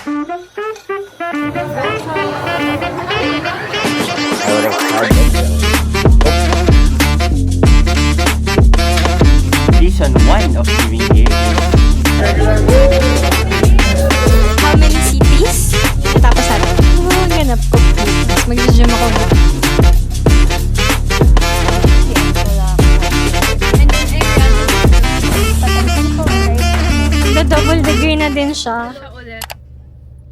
Season 1 of Living Here. How many cities? Tapos natin. Oh, ganap ko. Tapos mag-gym ako. Double degree na din siya. Siya ulit.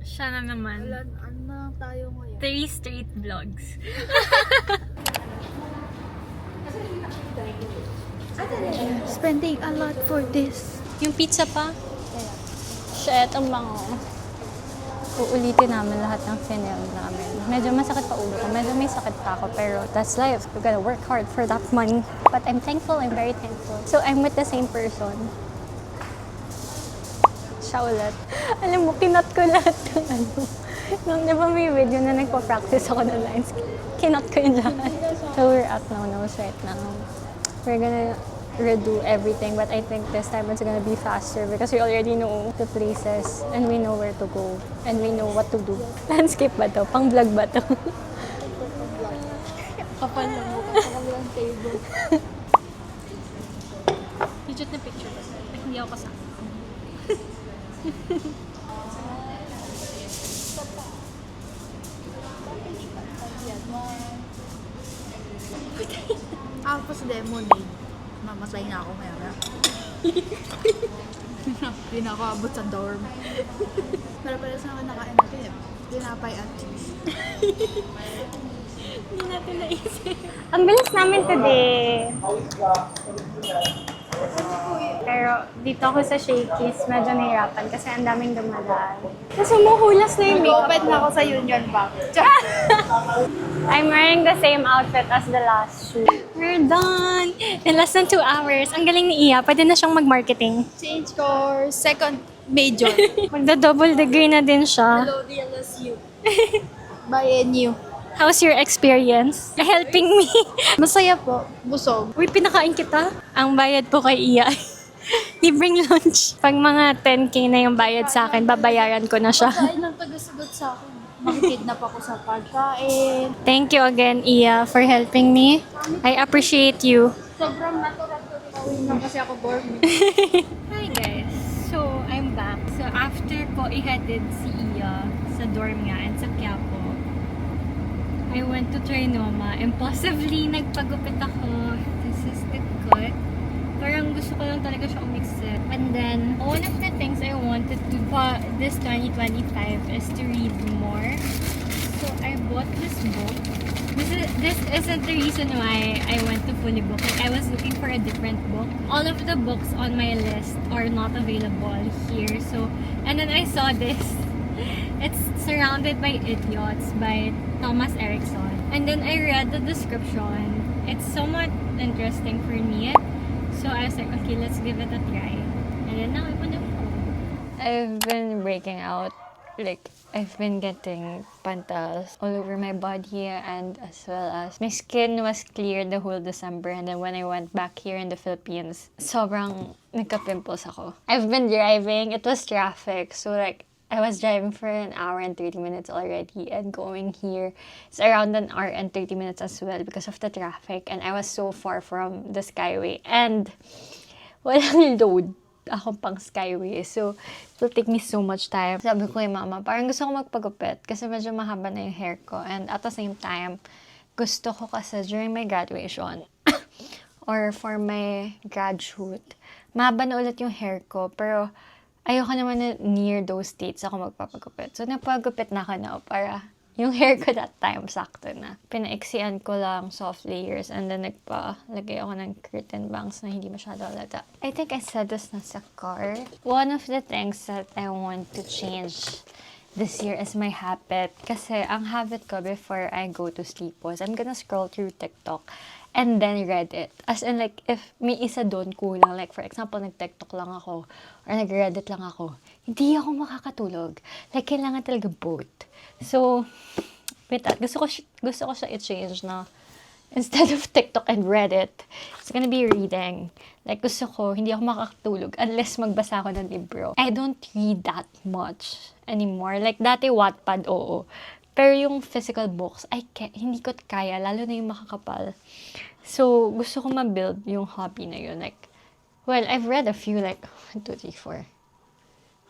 Siya na naman. Ano tayo ngayon? 3 straight vlogs. Spending a lot for this. Yung pizza pa? Shit, ang bango. Uulitin namin lahat ng film namin. Medyo masakit pa ulo ko. Medyo may sakit pa ako. Pero that's life. We gotta work hard for that money. But I'm thankful. I'm very thankful. So I'm with the same person. Siya ulit. Alam mo, kinat ko lahat ng ano. Nung di ba may video na nagpa-practice ako ng lines, kinat ko yung lahat. So we're at no-nos right now. We're gonna redo everything, but I think this time it's gonna be faster because we already know the places and we know where to go and we know what to do. Landscape ba to? Pang vlog ba to? Kapal lang mo kasi kabilang table. Legit na picture. Hindi ako kasama. Ako sa demo day. Mamatay na ako ngayon. Hindi na ako abot sa dorm. Pero pala sa akin nakain natin eh. Tinapay at cheese. Hindi natin naisip. Ang bilis namin today. Pero dito ako sa Shakey's, medyo nahirapan kasi ang daming dumadaan. Kasi umuhulas na yung makeup. Open na ako sa Union Bank. I'm wearing the same outfit as the last shoot. We're done! In less than 2 hours. Ang galing ni Iya. Pwede na siyang mag-marketing. Change course. Second major. Magda-double degree na din siya. Hello, DLSU. By NU. How's your experience? Helping me. Masaya po. Busog. Uy, pinakain kita. Ang bayad po kay Iya. Libreng lunch. Pag mga 10K na yung bayad sa akin, babayaran ko na siya. Pagkain lang tagasagot sa akin. Makikidnap ako sa pagkain. Thank you again, Iya, for helping me. I appreciate you. Sobrang natural ko rin. Pawin lang kasi ako bored. Hi guys. So, I'm back. So, after ko ihatid si Iya sa dorm nga and sa Quiapo, I went to Trinoma. Impulsively, nagpagupit ako. This is the cut. Parang gusto ko lang talaga siya umiksit. And then, one of the things I wanted to do this 2025 is to read more. So, I bought this book. This isn't the reason why I went to fully book. Like, I was looking for a different book. All of the books on my list are not available here. So, and then I saw this. It's Surrounded by Idiots by Thomas Erickson. And then I read the description. It's somewhat interesting for me. So I was like, okay, let's give it a try. And then now I'm on the phone. I've been breaking out. Like, I've been getting pantals all over my body and as well as my skin was clear the whole December. And then when I went back here in the Philippines, sobrang nagka-pimples ako. I've been driving. It was traffic. So like, I was driving for an hour and 30 minutes already and going here. It's around an hour and 30 minutes as well because of the traffic. And I was so far from the Skyway. And walang load akong pang Skyway. So, it will take me so much time. Sabi ko kay mama, parang gusto ko magpagupit kasi medyo mahaba na yung hair ko. And at the same time, gusto ko kasi during my graduation or for my grad shoot, mahaba na ulit yung hair ko. Pero, ayoko naman na near those dates ako magpapagupit. So, napagupit na ako na para yung hair ko that time, sakto na. Pinaiksian ko lang soft layers and then nagpa-lagay ako ng curtain bangs na hindi masyado halata. I think I said this na sa car. One of the things that I want to change this year is my habit. Kasi ang habit ko before I go to sleep was I'm gonna scroll through TikTok and then Reddit. As in like, if may isa doon kulang, like for example, nag-TikTok lang ako or nag-Reddit lang ako, hindi ako makakatulog. Like, kailangan talaga both. So, with that, gusto ko siya i-change na instead of TikTok and Reddit, it's gonna be reading. Like, gusto ko, hindi ako makakatulog unless magbasa ako ng libro. I don't read that much anymore. Like, dati Wattpad, oo. Pero yung physical books, hindi ko kaya, lalo na yung makakapal. So, gusto ko ma-build yung hobby na yun. Like, well, I've read a few, like, 1, 2, 3, 4,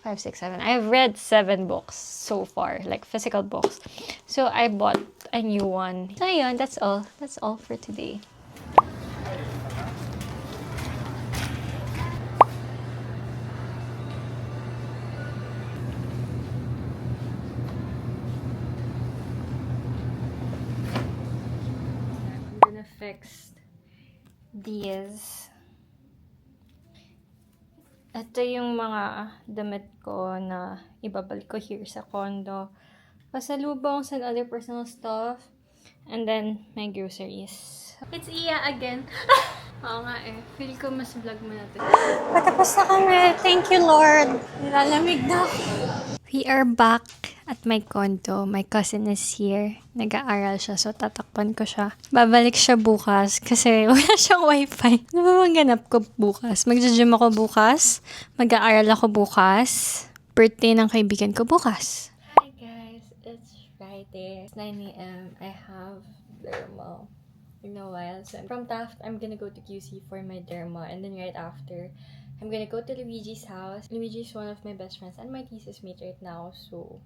5, 6, 7. I've read 7 books so far, like physical books. So, I bought a new one. So, yun, that's all. That's all for today. I'm gonna fix these. Ito yung mga damit ko na ibabalik ko here sa condo. Pasalubong, and other personal stuff. And then, my groceries. It's Iya again. Oo nga eh. Feel ko mas vlog mo natin. Patapos na kami. Thank you, Lord. Nilalamig na ako. We are back at my condo. My cousin is here. Nag-aaral siya, so tatakpan ko siya. Babalik siya bukas kasi wala siyang wifi. Ano ba bang ganap ko bukas? Mag-gym ako bukas. Mag-aaral ako bukas. Birthday ng kaibigan ko bukas. Hi guys, it's Friday. It's 9 a.m. I have derma in a while. So from Taft, I'm gonna go to QC for my derma. And then right after, I'm gonna go to Luigi's house. Luigi is one of my best friends and my thesis mate right now. So,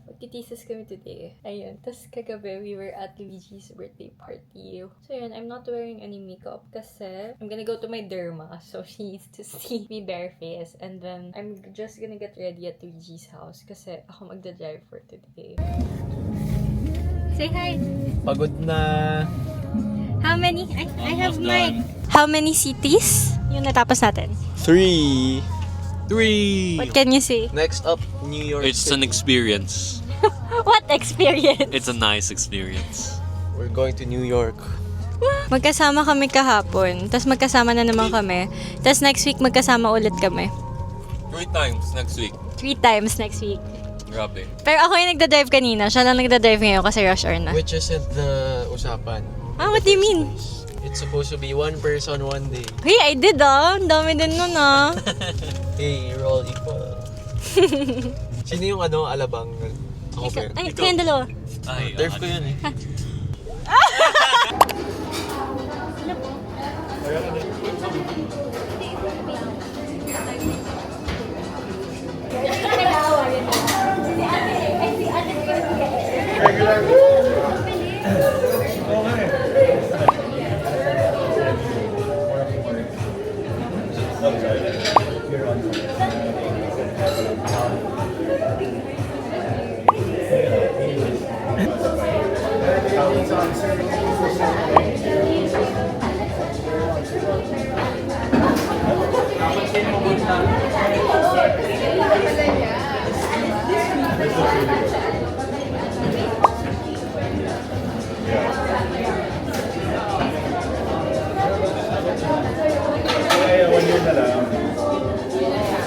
magti-thesis kami today. Ayun. Tapos kagabi, we were at Luigi's birthday party. So yun, I'm not wearing any makeup kasi I'm gonna go to my derma. So she needs to see me bare face. And then, I'm just gonna get ready at Luigi's house kasi ako magda-drive for today. Say hi! Pagod na. How many? I have my... How many cities yung natapos natin? 3. What can you say? Next up, New York It's City. an experience. What experience? It's a nice experience. We're going to New York. Magkasama kami kahapon, tapos magkasama na naman kami. Tapos next week magkasama ulit kami. 3 times next week. 3 times next week. Grabe. Pero ako yung nagda-drive kanina, siya lang nagda-drive ngayon kasi rush hour na. Which isn't the usapan. Ah, what do you mean? It's supposed to be one person, one day. Hey, I did Ang dami din nun Hey, you're all equal. Sino yung alabang? Ako pa yun. Ay, kayong dalawa. Ay, Turf ko yun eh.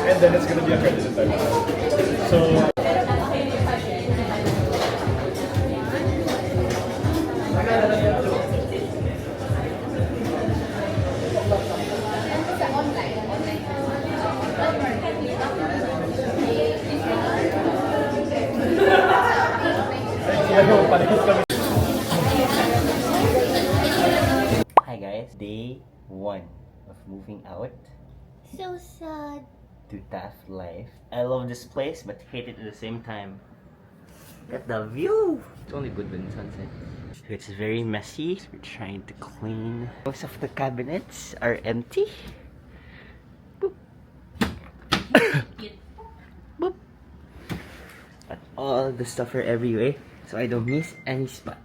And then it's gonna be accredited time. So Hi guys, day 1 of moving out So sad. to Taft life. I love this place but hate it at the same time. Look at the view! It's only good when sunset. So it's very messy. We're trying to clean. Most of the cabinets are empty. Boop. Boop. But all the stuff are everywhere, so I don't miss any spot.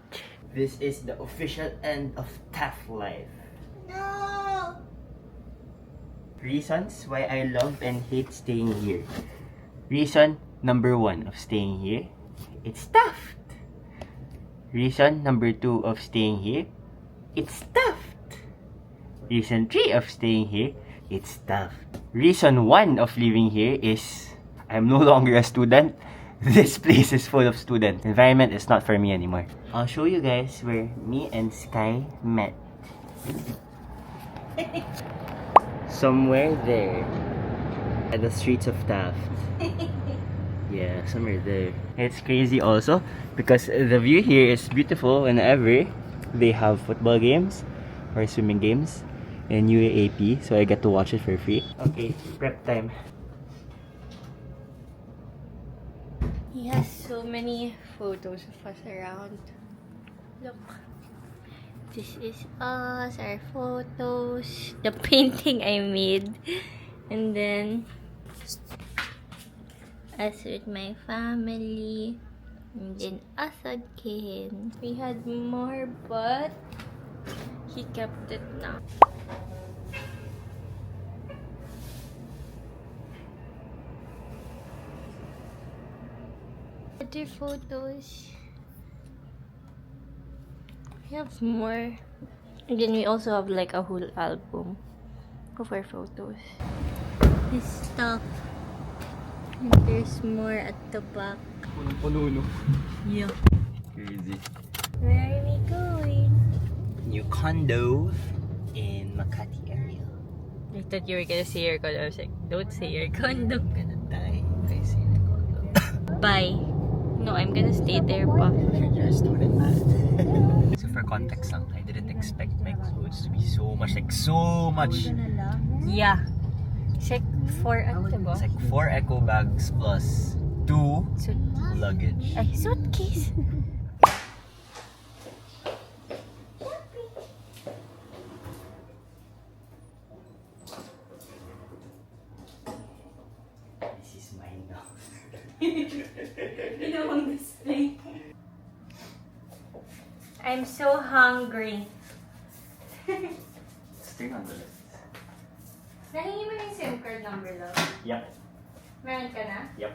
This is the official end of Taft life. No! Reasons why I love and hate staying here. Reason number 1 of staying here, it's Taft. Reason number 2 of staying here, it's Taft. Reason 3 of staying here, it's Taft. Reason 1 of living here is I'm no longer a student. This place is full of students. Environment is not for me anymore. I'll show you guys where me and Skye met. Somewhere there. At the streets of Taft. Yeah, somewhere there. It's crazy also because the view here is beautiful whenever they have football games or swimming games in UAAP, so I get to watch it for free. Okay, prep time. He has so many photos of us around. Look. This is us, our photos, the painting I made, and then us with my family, and then us again. We had more, but he kept it now. Other photos. We have more. And then we also have like a whole album of our photos. This stuff. And there's more at the back. Puno, no? Yeah. Crazy. Where are we going? New condo in Makati area. I thought you were gonna say your condo. I was like, don't say your condo. I'm gonna die if I say the condo. Bye. No, I'm gonna stay there pa. You're a student, man. So for context lang, I didn't expect my clothes to be so much, like so much. Yeah. It's like 4 ano ba? It's like 4 eco bags plus 2 luggage. Ay, suitcase. This is mine now. I'm so hungry. Let's turn on the list. Nahingi mo na yung SIM card number, love? Yep. Meron ka na? Yep.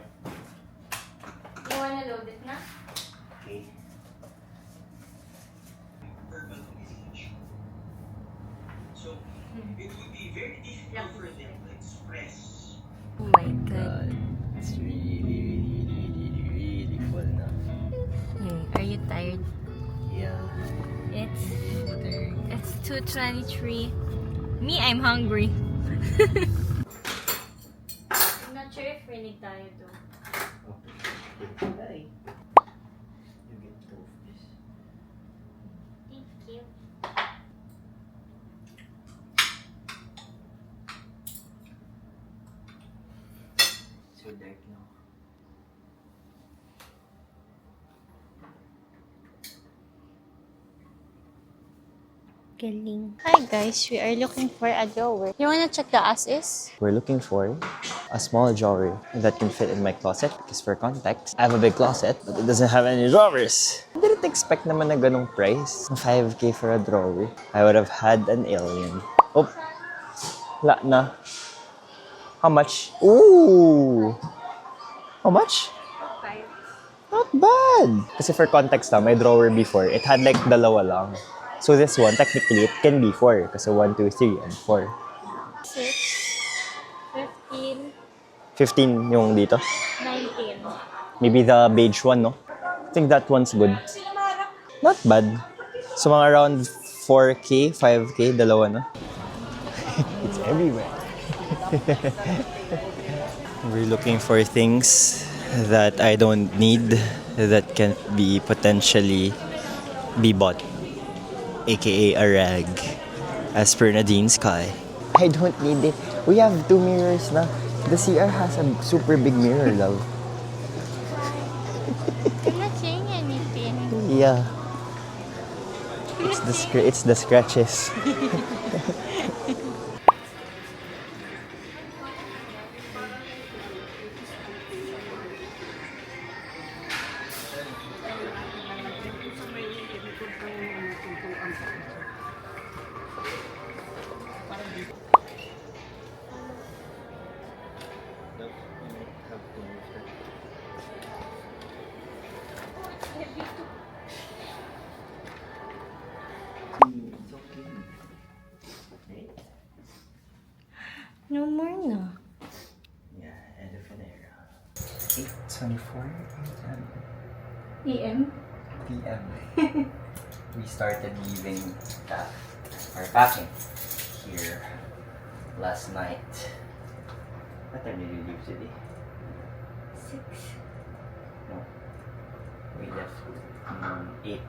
You wanna load it na? Okay. So it would be very difficult for them to express. Oh my god. It's really full now. Are you tired? Yeah. It's 2:23. Me, I'm hungry. I'm not sure if really tayo to. Okay. You get two of this. Thank you. So dark now. Galing. Hi guys, we are looking for a drawer. You wanna check the as-is? We're looking for a small drawer that can fit in my closet because for context, I have a big closet but it doesn't have any drawers. I didn't expect naman na ganong price. 5K for a drawer. I would have had an alien. Oh, wala na. How much? Ooh! How much? 5. Not bad! Kasi for context my drawer before, it had like dalawa lang. So this one, technically, it can be 4 kasi 1, 2, 3, and 4. 6, 15, 15 yung dito. 19. Maybe the beige one, no? I think that one's good. Not bad. So mga around 4K, 5K, dalawa na. It's everywhere. We're looking for things that I don't need that can be potentially be bought. AKA a rag, as per Nadine Skye. I don't need it. We have 2 mirrors na. The CR has a super big mirror, love. I'm not saying anything. Yeah. It's the scratches. No more na. Yeah, end of an era. 8:24 EM? PM. We started leaving or packing here last night. What time did you leave today? 6. No. We left 8.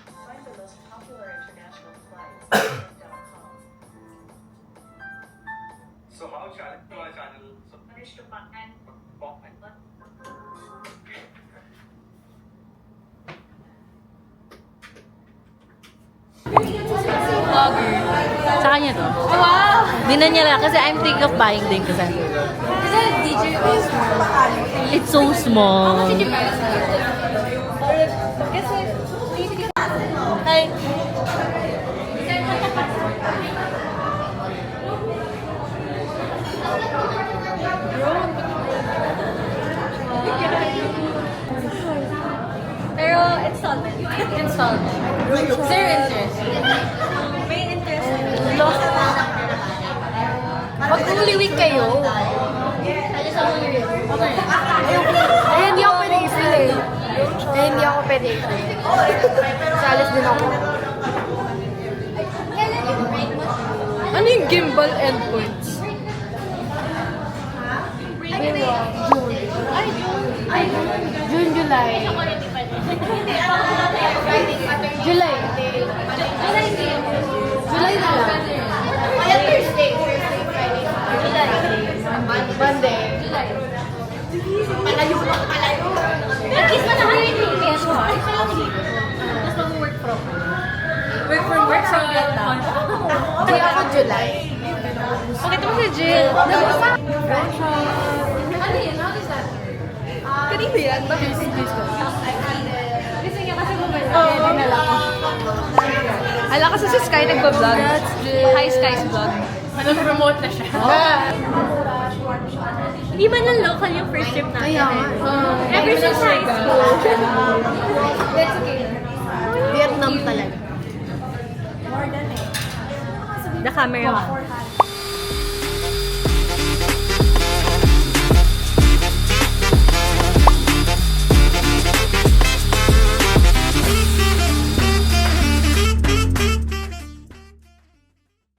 Find the most popular international flights.com. So how channel? So Managed to find Vlogger. Sa kanya to. Wow! Dinan niya lang kasi I'm thinking of buying din kasi. It's so small. Hi. Pero installment. Installment. Zero interest. May interest. Pag Holy Week kayo, Eh, hindi ako pwede i-fill eh. Eh, hindi ako pwede i-fill. Salis din ako. ano yung gimbal endpoints? June, July. July. July na lang. Thursday, Friday, Monday. Palayo na palayo. At least manakarin yung PS4. Tapos mag-work from. Work from Vietnam. Hindi ako July. Pakita mo si Jill. Ano yun? How does that? Kanino yan? Bakit? Gusto niya kasi bumalik. Oo. Ala kasi si Skye nagpa-vlog. Hi, Skye's vlog. Promote na siya. Hindi ba ng local yung first trip natin? Ever since high school. That's okay. Vietnam talaga. The camera.